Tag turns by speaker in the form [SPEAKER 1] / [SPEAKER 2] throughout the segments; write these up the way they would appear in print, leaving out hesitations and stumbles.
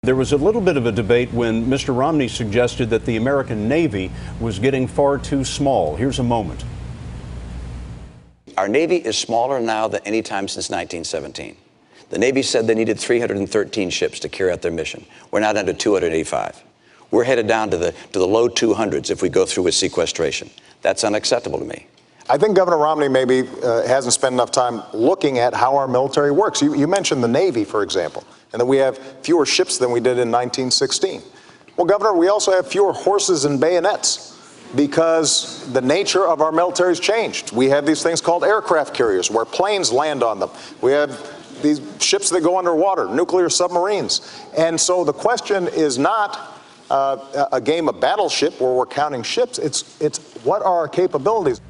[SPEAKER 1] There was a little bit of a debate when Mr. Romney suggested that the American Navy was getting far too small. Here's a moment.
[SPEAKER 2] Our Navy is smaller now than any time since 1917. The Navy said they needed 313 ships to carry out their mission. We're now down to 285. We're headed down to the low 200s if we go through with sequestration. That's unacceptable to me.
[SPEAKER 3] I think Governor Romney maybe hasn't spent enough time looking at how our military works. You mentioned the Navy, for example, and that we have fewer ships than we did in 1916. Well, Governor, we also have fewer horses and bayonets because the nature of our military has changed. We have these things called aircraft carriers where planes land on them. We have these ships that go underwater, nuclear submarines. And so the question is not a game of battleship where we're counting ships. It's what are our capabilities?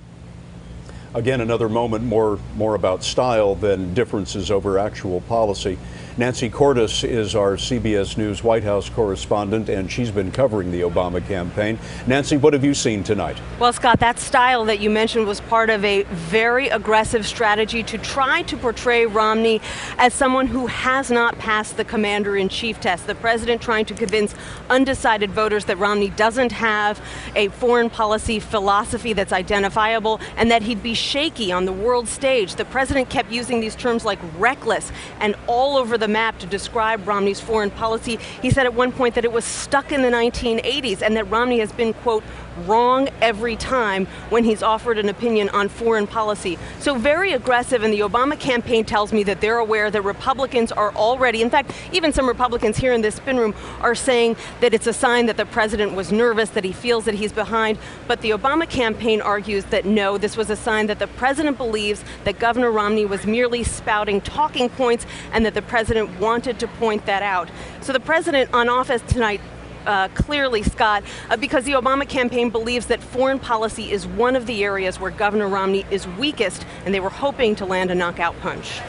[SPEAKER 1] Again, another moment more about style than differences over actual policy. Nancy Cordes is our CBS News White House correspondent, and she's been covering the Obama campaign. Nancy, what have you seen tonight?
[SPEAKER 4] Well, Scott, that style that you mentioned was part of a very aggressive strategy to try to portray Romney as someone who has not passed the commander-in-chief test. The president trying to convince undecided voters that Romney doesn't have a foreign policy philosophy that's identifiable and that he'd be shaky on the world stage. The president kept using these terms like reckless and all over the map to describe Romney's foreign policy. He said at one point that it was stuck in the 1980s and that Romney has been, quote, wrong every time when he's offered an opinion on foreign policy. So very aggressive, and the Obama campaign tells me that they're aware that Republicans are already, in fact, even some Republicans here in this spin room are saying that it's a sign that the president was nervous, that he feels that he's behind. But the Obama campaign argues that no, this was a sign that the president believes that Governor Romney was merely spouting talking points and that the president wanted to point that out. So the president on office tonight clearly, Scott, because the Obama campaign believes that foreign policy is one of the areas where Governor Romney is weakest, and they were hoping to land a knockout punch.